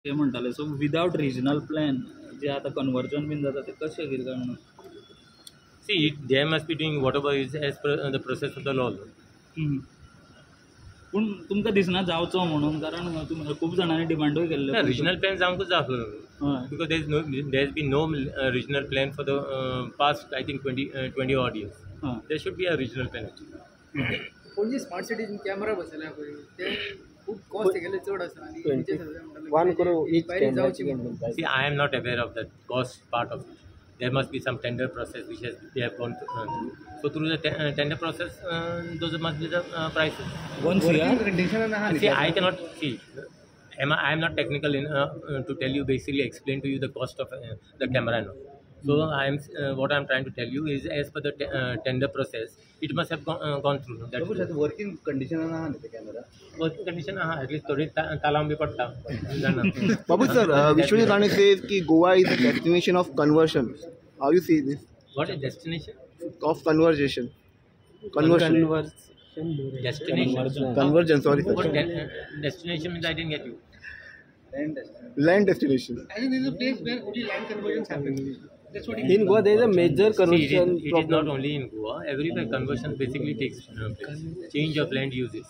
ते म्हणटाले so without regional plan जे आता कन्वर्जन बीन जाता ते कशें कितें काय म्हणून See, they must be doing whatever is as per the process of the law. पूण तुमकां दिसना जावचो म्हणून कारण खूब जाणांनी डिमांडूय केल्ले Regional plan जावंकूच जाय because there has been no regional plan for the past I think 20 odd years. There should be a regional plan. पण जी स्मार्ट सिटी कॅमेरा बसयल्या पळय ते खूब कॉस्ट तेगेले चड आसा आनी 1 crore each जावची म्हणून See, I am not aware of that cost part of it. There must be some tender process which they have gone through. So through the tender process, those must be the prices. See, I cannot see. I am not technical in to tell you, basically explain to you the cost of the camera now. So what I am trying to tell you is as per the tender process, it must have gone through. That's working condition camera working condition. At least थोड़ी तालाम भी पड़ता. Babu sir, Vishwanath Rane says कि Goa is a destination of conversion. How you see this? What is destination? Of conversion. Destination. Conversion. Sorry, sir. What destination means? I didn't get you. Land destination. I think this is a place where only land conversions happen. That's what In Goa, there is a major conversion. See, it is not only in Goa. Everywhere conversion basically takes place. Change of land uses.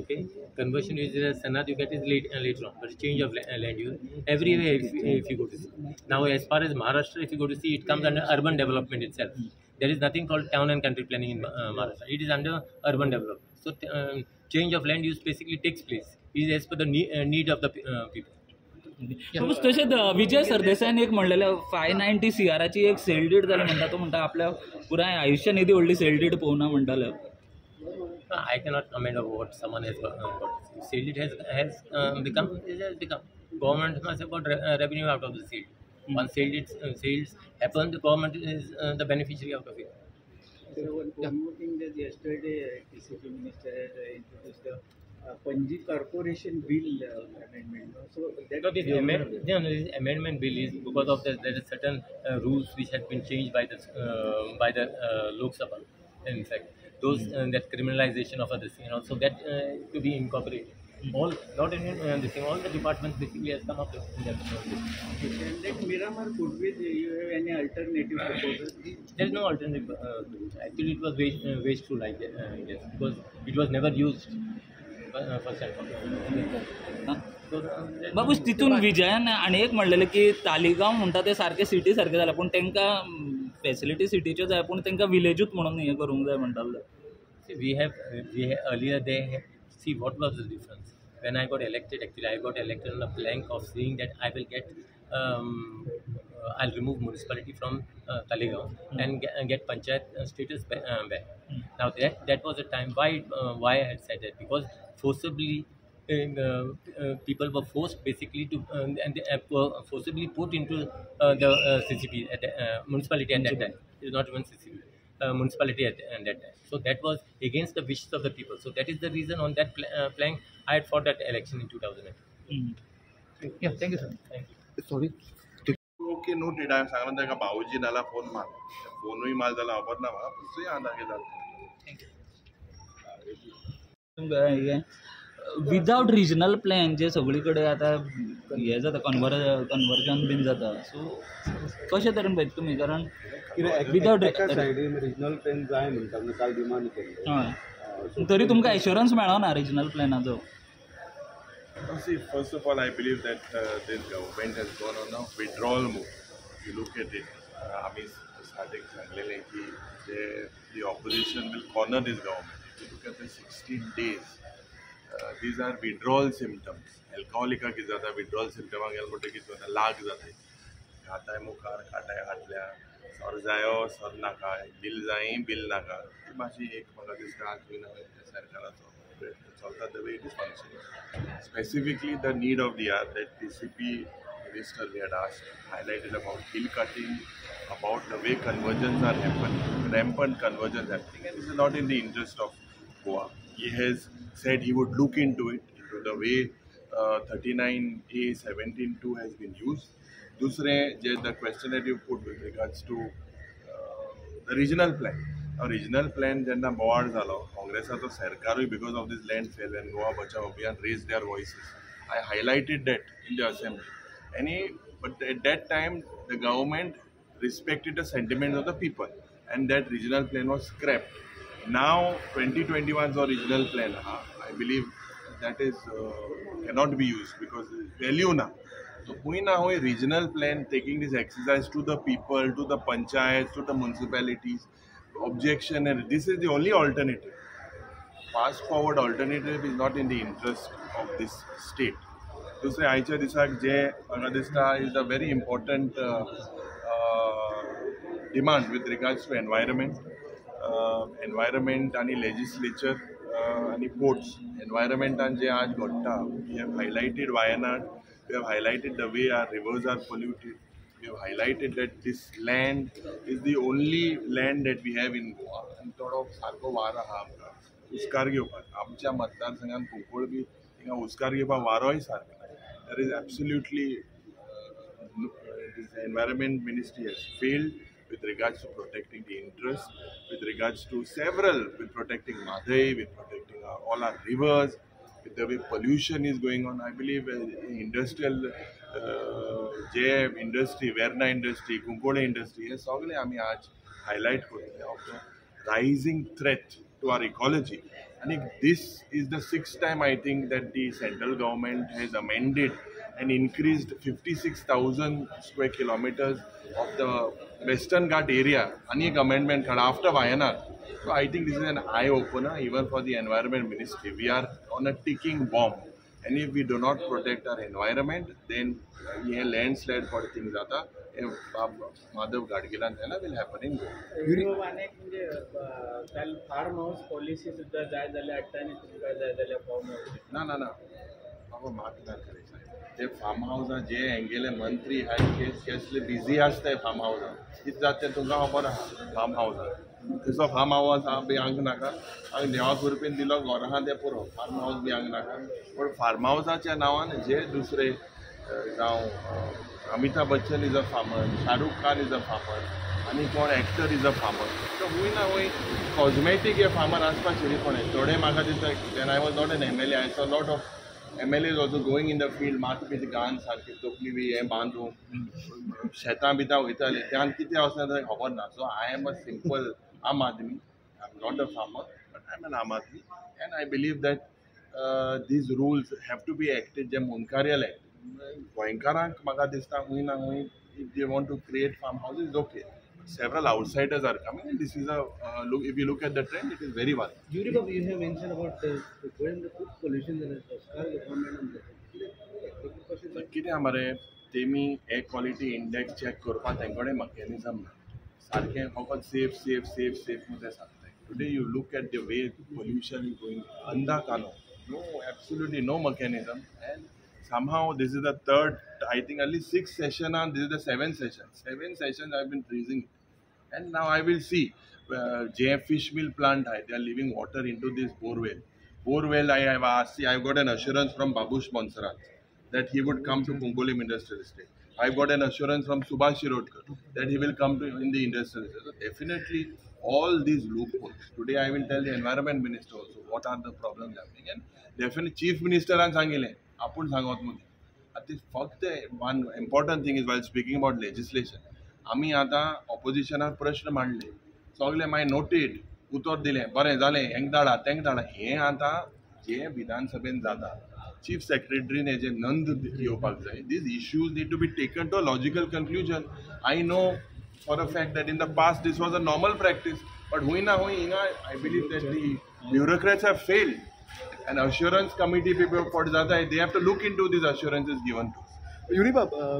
Okay, conversion is a sanad you get is later on, but change of land use everywhere if you go to see. Now, as far as Maharashtra, if you go to see, it comes under urban development itself. There is nothing called town and country planning in Maharashtra. It is under urban development. So, change of land use basically takes place. It is as per the need of the people. तशेंच विजय सरदेसायन एक म्हणलेलें 590 CRची एक sale deed जाली म्हणटा तो म्हणटा आपल्या पुराय आयुश्यान येदी व्हडली सेल डीड पळोवना म्हणटाले I cannot comment on what someone has got. Sale it has become. It has become. Government must have got revenue out of the sale. Once sales happen, the government is the beneficiary out of it. One more thing that yesterday TCP minister had introduced the Panji Corporation Bill amendment. So that this amendment bill is because of that there are certain rules which have been changed by the Lok Sabha. In fact, those that criminalization of others, so that to be incorporated. All not in this thing. All the departments basically has come up with that. Like Miramar footbridge, you have any alternative proposal? There is no alternative. Actually, it was wasteful, I guess, because it was never used. बाबूस तितून विजयान आणि एक म्हणलेलें की तालिगांव म्हणटा ते सारके city सारके जाल्या पूण तांकां फॅसिलिटी सिटीच्यो जाय पूण तांकां विलेजूच म्हणून हें करूंक जाय म्हणटाले we have earlier they see what was the difference when I got elected. Actually, I got elected on a blank of saying that I will get I'll remove municipality from Talegaon and get panchayat status back. Now that was the time why I had said that, because forcibly people were forced basically to and they were forcibly put into the CCP at municipality at that time. It was not even CCP. Municipality at that time. So that was against the wishes of the people. So that is the reason on that plank I had fought that election in 2008. Yeah, thank you, sir. Thank you. Sorry. Okay noted हांवें सांगलें ताका भाऊजी नाल्या phone मार फोनूय मार जाल्यार खबर ना म्हाका तूंय हांव दाखय जालें विदाउट रिजनल प्लॅन जे सगळे कडेन आतां हें जाता कन्वर्जन बीन जाता सो कशें तरेन पळयता तुमी कारण विदाउट रिजनल प्लॅन जाय म्हणटा काल डिमांड केली हय तरी तुमकां एश्युरन्स मेळना regional प्लॅनाचो See, first of all, I believe that this government has gone on a withdrawal move. You look at it, आम्ही starting सांगलेले की the opposition will corner this government. If you look at the 16 days, these are withdrawal symptoms. Alcoholic की जाता withdrawal symptom गेल म्हणटा की तुका लाग जाता. खाताय मुखार खाताय हातल्या सर जायो सर नाका बिल जाय बिल नाका ती मातशी एक म्हाका दिसता आजून सरकाराचो चलता the way it is functioning. Specifically, the need of the hour that TCP minister we had asked, highlighted about hill cutting, about the way conversions are happening, rampant conversions happening, and this is not in the interest of Goa. He has said he would look into it, into the way 39A 17(2) has been used. Dusre, the question that you put with regards to the regional plan. Now, regional plan जेन्ना बोवाळ जालो काँग्रेसाचो सरकारूय because of this land sale and Goa Bachao Abhiyan raised their voices I highlighted that in the assembly. But at that time, the government respected the sentiments of the people, and that regional plan was scrapped. Now, 2021's original plan, I believe that is cannot be used because value now. So, hui na hui regional plan taking this exercise to the people, to the panchayats, to the municipalities, objection, and this is the only alternative. Fast forward alternative is not in the interest of this state. दुसरे आयच्या दिसाक जे म्हाका दिसता is a very important demand with regards to environment आनी legislature आनी ports एनवायरमेंटान जे आज घडटा we have highlighted Wayanad we have highlighted the way our rivers are polluted we have highlighted that this land is the only land that we have in Goa आनी थोडो सारको वारो आहा आमकां उस्कार घेवपाक आमच्या मतदारसंघान कुंकळ बी हिंगा उस्कार घेवपाक वारोय सारको there is absolutely the environment ministry has failed with regards to protecting the interests, with regards to several, with protecting Madhai, with protecting all our rivers, with the way pollution is going on. I believe industrial industry, Verna industry, Kunkode industry, हे सगळे आम्ही आज highlight करतले of the rising threat to our ecology. And this is the 6th time I think that the central government has amended and increased 56,000 square kilometers of the Western Ghat area. And एक amendment after Wayanad. So I think this is an eye opener even for the environment ministry. We are on a ticking bomb. And if we do not protect our environment, then a landslide for things आता Madhav गाडगिलान will happen in Goa. अनेक म्हणजे काल farm house policy सुद्धा जाय जाल्यार हाडटा आनी तुमकां जाय जाल्यार फार्म हाऊस ना बाबा म्हाका ना करायचं ते फार्म हाऊसां जे हेंगेले मंत्री आहाय कसले बिजी आसताय फार्म हाऊसां कितें जाता तें तुमकां खबर आहा फार्म हाऊसां थंयसर फार्म हाऊस आहा बी हांगा नाका हांवें देवा कृपेन दिलो घर आहा तें पुरो फार्म हाऊस बी हांगा नाका पूण फार्म हाऊसाच्या नांवान जे दुसरे जावं Amitabh Bachchan is a farmer Shahrukh Khan is a farmer आनी कोण actor is a farmer so हूंय ना हूंय कॉस्मेटीक हे फार्मर आसपाचे न्ही कोणें थोडे म्हाका दिसता then I was not an MLA I saw lot of MLAs also going in the field माती बी घान सारकी तकली बी हें बांदून शेतां बितां वयताले त्यान कितें वचना तें खबर ना सो I am a simple aam aadmi I am not a farmer but I am an aam aadmi and I believe that these rules have to be acted जे मुनकार्यल एक्ट गोंयकारांक म्हाका दिसता हूंय ना हूंय if they want to create farm houses okay several outsiders are coming and this is a look if you look at the trend it is very well. Yuri, you have mentioned about when the food pollution that is government कितें आहा मरे तेमी air quality index check करपाक तेंकडे mechanism ना सारकें फकत safe म्हणून ते सांगताय today you look at the way pollution is going अंधा कानो no absolutely no mechanism and somehow this is the third, I think at least 6th session and this is the 7th session. 7 sessions I've been freezing it. And now I will see JF fish mill plant, they are leaving water into this borewell. Borewell, I have asked, I've got an assurance from Babush Monsarat that he would come to Kunkolim Industrial Estate. I've got an assurance from Subhash Shirodkar that he will come to in the industrial estate. So definitely all these loopholes. Today I will tell the environment minister also what are the problems happening. And definitely chief minister and सांगितले आपण सांगत मध्ये आता फक्त one important thing is while speaking about legislation आम्ही आता ऑपोजिशनाक प्रश्न मांडले सगळे मागीर नोटेड उतर दिलें बरें जालें हेंक धाडा तेंक धाडा हें आतां जे विधानसभेन जाता चीफ सेक्रेटरीन हेजे नंद घेवपाक जाय these issues need to be taken to a logical conclusion I know for a fact that in the past this was a normal practice but हूंय ना हूंय हिंगा I believe that the bureaucrats have failed. An assurance committee people put jata hai, they have to look into these assurances given to us. Yuri,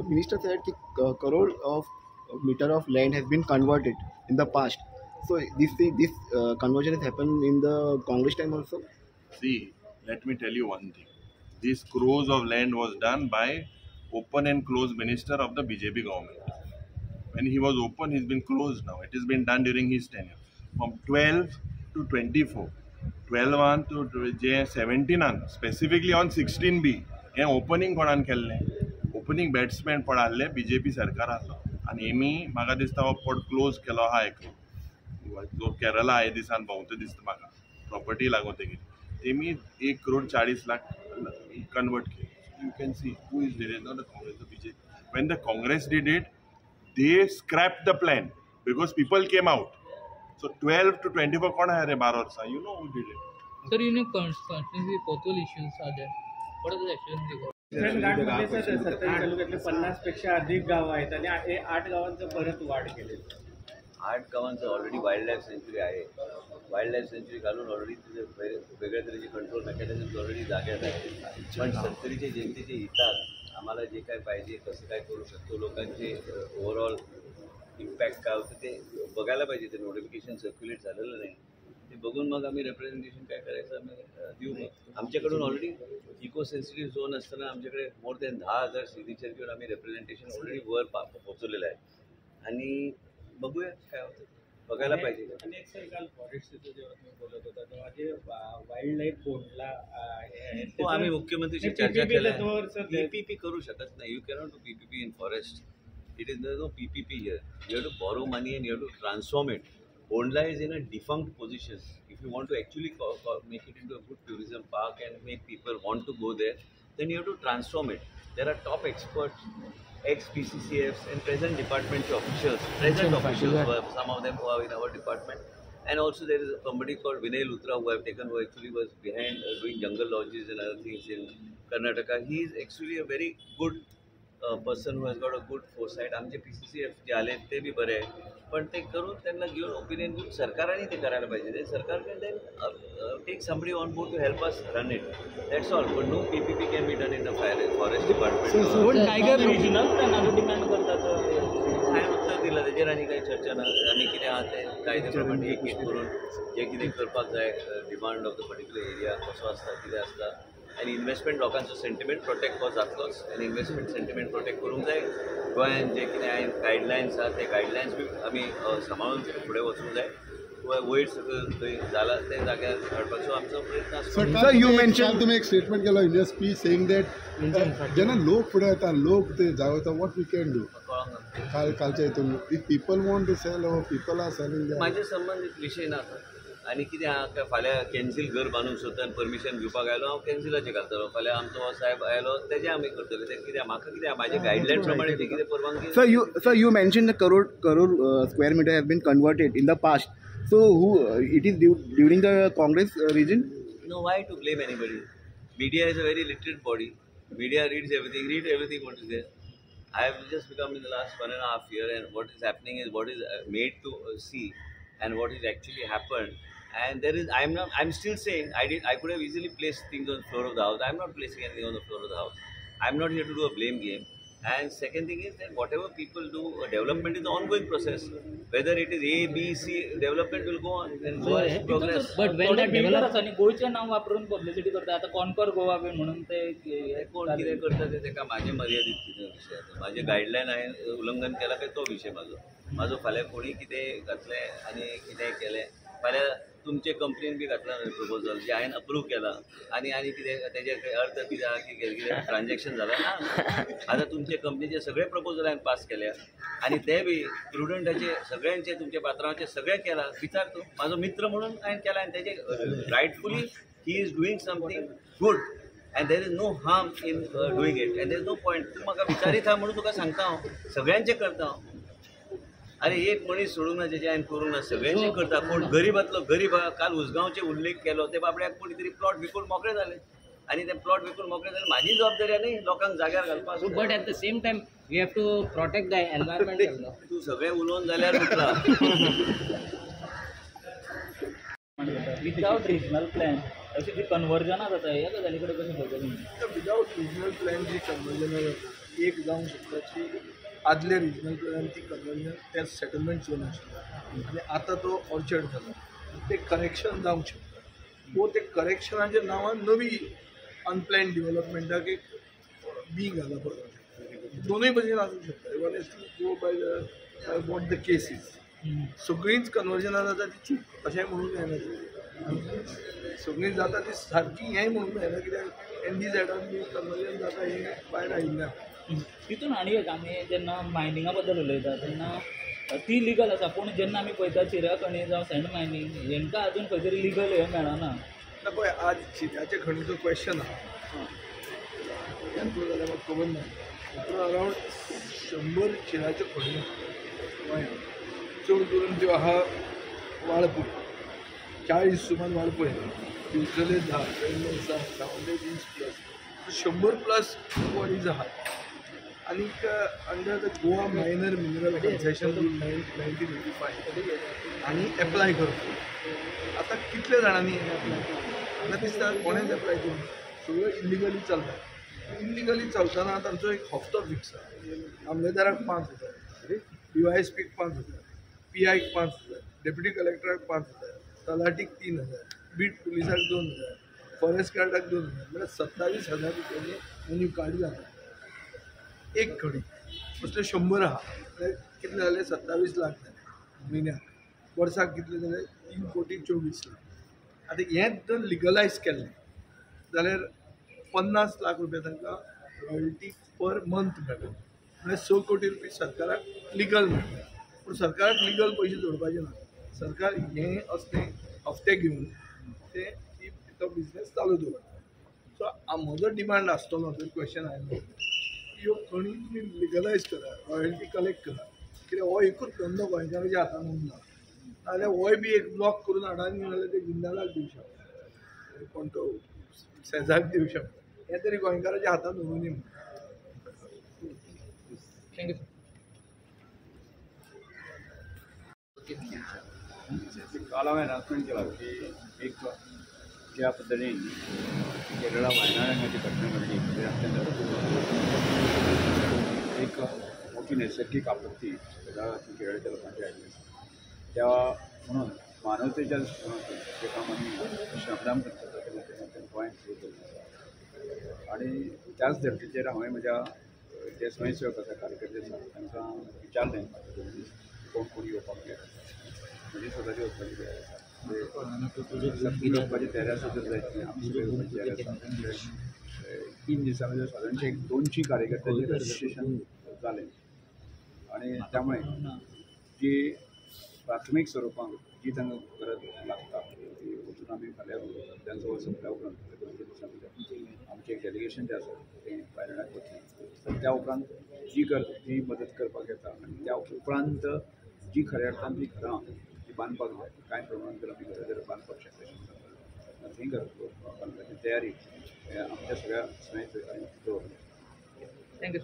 minister said that crore of meter of land has been converted in the past. So this conversion has happened in the Congress time also. See, let me tell you one thing. This crores of land was done by open and closed minister of the BJP government. When he was open, he's been closed now. It has been done during his tenure. From 12 to 24. 12 on to 17 specifically on 16B हे opening कोणान केल्लें opening batsman पळाल्ले BJP सरकार आसलो आनी Hemy म्हाका दिसता हो pot close केलो आहा एकलो जो केरला हे दिसान भोंवता दिसता म्हाका प्रॉपर्टी लागून तेगे तेमी 1 करोड 40 लाख कन्वर्ट केली you can see who is did it, not the Congress, the BJP. When the Congress did it, they scrapped the plan because people came out. So 12 to 24 कौन है रे 12 वर्ष? You know who did it. Sir, you know, constantly potential issues are there. What are the actions they got? घाटमध्ये sir 27 तालुक्यातले 50 पेक्षा अधिक गाव आहेत आणि हे 8 गावांचं परत वाढ केली. 8 गावांचं ऑलरेडी वाईल्ड लाईफ सेंच्युरी आहे. वाईल्ड लाईफ सेंच्युरी घालून ऑलरेडी तिथे वेगळ्या तऱ्हेचे कंट्रोल मेकॅनिझम ऑलरेडी जाग्यात आहे. पण शेतकरीचे जनतेचे हितात आम्हाला जे काय पाहिजे कसं काय करू शकतो लोकांचे ओव्हरऑल इम्पॅक्ट काय होतं ते बघायला पाहिजे. ते नोटिफिकेशन सर्क्युलेट झालेलं नाही ते बघून मग आम्ही रिप्रेझेंटेशन काय करायचं आम्ही देऊ. मग आमच्याकडून ऑलरेडी इको सेन्सिटिव्ह झोन असताना आमच्याकडे मोर दॅन 10,000 सिग्नेचर घेऊन आम्ही रिप्रेझेंटेशन ऑलरेडी वर पोहोचवलेलं आहे आणि बघूया काय होतं बघायला पाहिजे. आणि एक सर काल फॉरेस्टचं जेव्हा तुम्ही बोलत होता तेव्हा जे वाईल्ड लाईफ बोर्डला आम्ही मुख्यमंत्रीशी चर्चा केली. पीपीपी करू शकत नाही. You cannot do PPP in forest. It is no PPP here. You have to borrow money and you have to transform it. Bondla is in a defunct position. If you want to actually make it into a good tourism park and make people want to go there, then you have to transform it. There are top experts, ex-PCCFs and present department officials, some of them who are in our department. And also there is somebody called Vinay Luthra who I've taken, who actually was behind doing jungle lodges and other things in Karnataka. He is actually a very good person who has got a good foresight. आमचे PCCF जे आले ते B बरे आहे पण ते करून त्यांना घेऊन ओपिनियन घेऊन सरकारने ते करायला पाहिजे. ते सरकार can then take somebody on board to help us run it. That's all. But no PPP can be done in the forest department. Tiger regional प्लॅनाचो डिमांड करतात हांवें उत्तर दिलां तेजेर आनी कांय चर्चा ना. आनी कितें आहा तें कायदे प्रमाणे एक एक करून जें कितें करपाक जाय demand of the particular area कसो आसता कितें आसता आनी इन्वेस्टमेंट लोकांचो सेंटिमेंट प्रोटेक्ट हो जातलोच आनी इन्वेस्टमेंट सेंटिमेंट प्रोटेक्ट करूंक जाय. गोंयांत जे कितें गायडलायन्स आहा ते गायडलायन्स बी आमी सांबाळून फुडें वचूंक जाय. वयर सगळं थंय जाला ते जाग्यार हाडपाचो आमचो प्रयत्न आसता. सर यू मेन्शन तुम्ही एक स्टेटमेंट केला इन स्पीच सेइंग दॅट जेन्ना लोक फुडें येता लोक ते जावता वॉट वी कॅन डू कालच्या हितून if people want to sell or people are selling. म्हाजे संबंदीत विशय ना आनी कितें आहा काय फाल्यां कॅन्सील घर बांदूंक सोदता आनी परमिशन घेवपाक आयलो हांव कॅन्सिलाचें घालतलो. फाल्यां आमचो साहेब आयलो तेजें आमी करतले. तें कितें म्हाका कितें म्हाजे गायडलायन प्रमाणे ती कितें परवानगी. Sir, you mentioned the crore square meter have been converted in the past. So, it is during the Congress region? No, why to blame anybody? Media is a very literate body. Media reads everything. Read everything what is there. I have just become in the last 1.5 years, and what is happening is what is made to see, and what is actually happened. And there is, I'm still saying I could have easily placed things on the floor of the house. I'm not placing anything on the floor of the house. I'm not here to do a blame game. And second thing is that whatever people do, development is an ongoing process. Whether it is A, B, C, development will go on and go on progress. But when the developers आणि गोयचे नाव वापरून publicity करता. आता conquer Goa B म्हणून ते कोण कितें करता ते तेका माझे मर्यादित कितें विशय आसा. माझे गायडलायन हांवें उल्लंघन केला काय तो विशय म्हाजो फाल्यां कोणी कितें घातलें आनी कितें केलें फाल्यां तुमचे कंपनीन बी घातला प्रपोजल जे हांवें अप्रूव केला आनी कितें तेजे अर्थ कितें आहा की कितें ट्रान्जॅक्शन जालां ना. आतां तुमचे कंपनीचे सगळे प्रपोजल हांवें पास केल्या आनी ते बी प्रुडंटाचे सगळ्यांचे तुमचे पात्रांवाचे सगळें केला. विचार तूं म्हाजो मित्र म्हणून हांवें केला आनी तेजे rightfully he is doing something good and there is no harm in doing it and there is no point. तूं म्हाका विचारीत आहा म्हणून तुका सांगता हांव सगळ्यांचे करता हांव. अरे एक मनीस सोडूंक ना जेचे हांवें करूंक ना सगळ्यांचे करता. कोण गरीबातलो गरीब काल उसगांवचे उल्लेख केलो ते बाबड्याक कोणी तरी प्लॉट विकून मोकळे जाले आनी ते प्लॉट विकून मोकळे जाले. म्हाजी जबाबदारी न्ही लोकांक जाग्यार घालपाक. but at the same time we have to protect the environment. तूं सगळें उलोवन जाल्यार उठला. विदाउट रिजनल प्लॅन अशी जी कन्वर्जना जाता ह्या गजाली कडेन कशें पळयता? विदाउट रिजनल प्लॅन जी कन्वर्जना जाता एक जावंक शकता की आदले रिजनल प्लॅन ती कन्वर्जन त्या सेटलमेंट झोन आशिल्लो आनी आतां तो ऑर्चर्ड जाला. ते करेक्शन जावंक शकता वो ते करेक्शनाच्या नांवान नवी अनप्लॅन डेव्हलपमेंटाक एक बी घालप पडटा. दोनूय भशेन आसूंक शकता. One is to go by what the case is. सगळींच कन्वर्जनां जाता ती चूक अशें म्हणूंक जायना. सगळीं जाता ती सारकी हेंय म्हणूंक जायना कित्याक NDZ बी कन्वर्जन जाता हें भायर आयिल्लें. तितून आनी एक आमी जेन्ना मायनिंगा बद्दल उलयता तेन्ना ती लिगल आसा पूण जेन्ना आमी पळयता चिऱ्या खणी जावं सँड मायनींग हेंकां आजून खंय तरी लिगल हें मेळना. पळय आज चिऱ्याचे खणीचो क्वेश्चन आहा कॅन्सल जाल्यार म्हाका खबर ना अरावंड 100 शिराच्यो खणी गोंयांत चड करून त्यो आहा वाळपय 40 सुमार Valpoi usually 10 inch plus 100+ bodies आहात आनीक under the Goa minor mineral concession rule 1985 आनी एप्लाय करता आतां कितले जाणांनी म्हाका दिसता कोणेच एप्लाय करून सगळं इलिगली चलता इलिगली चलतना तांचो एक हप्तो फिक्स आसा आमलेदाराक 5,000 DYSPक 5,000 PIक 5,000 डेप्युटी कलेक्टराक 5,000 तलाटीक 3,000 बीट पुलिसाक 2,000 फॉरेस्ट गार्डाक 2,000 म्हळ्यार 27,000 रुपयांनी मेन्यू कार्ड जाता एक खडी असले 100 आहा कितले जाले 27 लाख जाले म्हयन्याक वर्साक कितले जाले 3,24 लाख आतां हें जर लिगलायज केलें जाल्यार 50 लाख रुपया तांकां रॉयल्टी पर मंथ मेळटा म्हळ्यार 6 कोटी रुपया सरकाराक लिगल मेळटा पूण सरकाराक लिगल पयशे जोडपाचे ना सरकार हे असले हफ्ते घेवन ते तो बिझनेस चालू दवरता सो म्हजो डिमांड आसतलो जर क्वेश्चन आयलो ह्यो खणी तुमी लिगलायज करा रॉयल्टी कलेक्ट करा कित्याक हो एकूच धंदो गोंयकाराच्या हातान उरना नाजाल्यार होय बी एक ब्लॉक करून हाडानी नाजाल्यार ते गुंडालाक दिवं शकता कोण तो सेजाक दिवं शकता हें तरी गोंयकाराच्या हातान उरूं न्ही थँक्यू काल हांवें अनाउन्समेंट केला की एक ज्या पद्धतीन केरळा वायनाड घटना घडली एक मोठी नैसर्गिक आपत्ती केरळच्या लोकांची आयिल्ली त्या म्हणून मानवतेच्या जे काम आमी श्रमदान करता ते गोंयांत सुरू केल्लें आनी त्याच धर्तीचेर हांवें म्हज्या जे स्वयंसेवक आसा कार्यकर्ते आसा तांकां विचारलें कोण कोण येवपाक तयार म्हजी स्वताची वचपाची तयारी आसा वचपाची तयारी आसा जर जायत आमची वचपाची तयारी आसा 3 दिसां भितर सादारणशे 200 कार्यकर्त्यांचें रजिस्ट्रेशन जालें आनी त्यामुळे जी प्राथमीक स्वरुपान जी तांकां गरज लागता ती वचून आमी फाल्यां विधानसभा संपल्या उपरांत 2 दिसां भितर आमचें एक डेलिगेशन जें आसा तें वायनाडाक वतलें त्या उपरांत जी मदत करपाक येता आनी त्या उपरांत जी खऱ्या अर्थान जी घरां ती बांदपाक जाय कांय प्रमाणांत जर आमी घरां जर बांदपाक शकता थंय घर बांदपाची तयारी आमच्या सगळ्या स्वयंसेवकांनी दवरली थँक्यू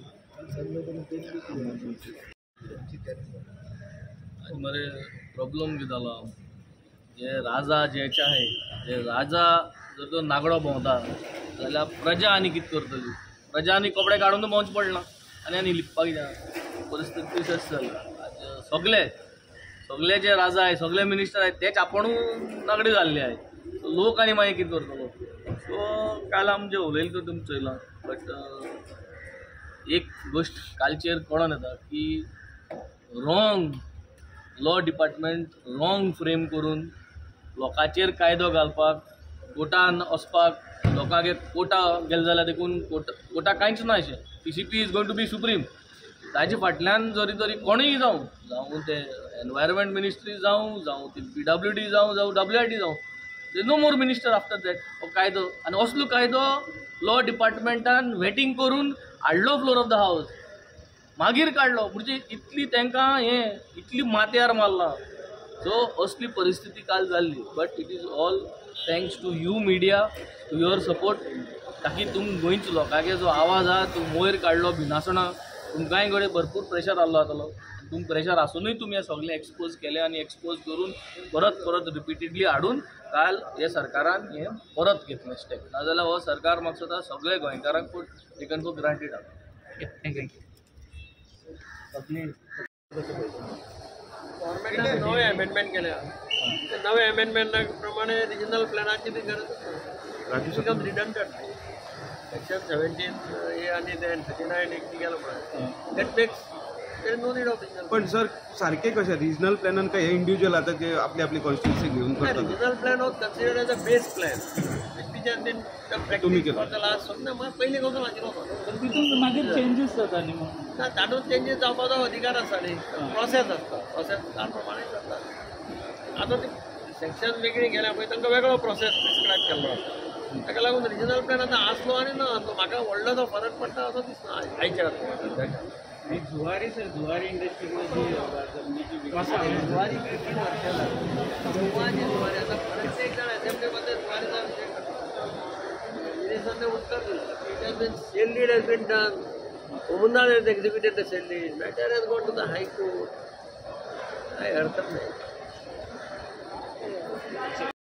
आज मरे प्रॉब्लम कितें जालो जे राजा जेचे आहे जे राजा जर तो नागडो भोंवता जाल्यार प्रजा आनी कितें करतली प्रजा आनी कपडे काडून भोंवच पडना आनी लिपपाक जाय परिस्थिती तशीच जाल्या सगळे जे राजा आहे सगळे मिनिस्टर आहेत तेच आपुणू नागडे जाल्ले आहे लोक आनी मागीर कितें करतलो सो काल आमचे उलयलें तर तुमी चयलां बट एक गोश्ट कालचेर कळोन येता की wrong law department wrong frame करून लोकांचेर कायदो घालपाक कोर्टान वचपाक लोकांक कोर्टा गेले जाल्यार देखून कोर्टा कांयच ना अशें PCP is going to be supreme ताजे फाटल्यान जरी कोणूय जावं ते एनवायरमेंट मिनिस्ट्री जावं ती PWD जावं WIT जावं they know more minister after that हो कायदो आनी असलो कायदो लॉ डिपार्टमेंटान वेटींग करून हाडलो फ्लोर ऑफ द हावस मागीर काडलो म्हणजे इतली तांकां इतली माथ्यार मारला सो असली परिस्थिती काल जाल्ली but it is all thanks to you media to your support ताकी गोंयच लोकांचे जो आवाज आहा तो मोयर काडलो भिनासणा तुमकांय कडेन भरपूर प्रेशर आसलो जातलो तुमकां प्रेशर आसूनय तुमी हे सगळें एक्सपोज केलें आनी एक्सपोज करून परत रिपिटेडली हाडून काल हे सरकारान हे परत घेतलें स्टेप नाजाल्यार हो सरकार म्हाका सुद्दां सगळे गोंयकारांक टेकन फॉर ग्रांटेड आहा थँक्यू गव्हर्मेंटान नवे अमेंडमेंट केल्या नवे अमेंडमेंटा प्रमाणे रिजनल प्लॅनाची ती गरज बिकम रिडंडंट सेक्शन 17 हे आणि 39 एक गेलो पळय that makes there no need of regional पण सर सारखे कशें रिजनल प्लॅनान काय हे इंडिव्हिज्युअल आता ते आपली कॉन्स्टिट्युन्सी घेऊन करतात regional plan of considered as a base plan तुम्ही केला लास्ट समजा मग पयलीं कसो म्हाका तितून मागीर चेंजीस जाता न्ही ना तातूंत चेंजीस जावपाचो अधिकार आसा न्ही प्रोसेस आसता प्रोसेस त्या प्रमाणे जाता आतां ते सेक्शन वेगळी गेल्या पळय तांकां वेगळो प्रोसेस प्रिस्क्रायब केल्लो आसा ताका लागून रिजनल प्लॅन आतां आसलो आनी ना तो म्हाका व्हडलोसो फरक पडटा असो दिसना आयच्या जुवारी सर जुवारी इंडस्ट्रीमध्ये जमिनीची जुवारी किती वर्षां जुवारी आता प्रत्येक जण असेंब्लीमध्ये जुवारीचा विषय करतो मिनिस्टरने उत्तर दिलं it has been sealed has been done Umundal has executed the sale deed. Matter has gone to the High Court. I heard that.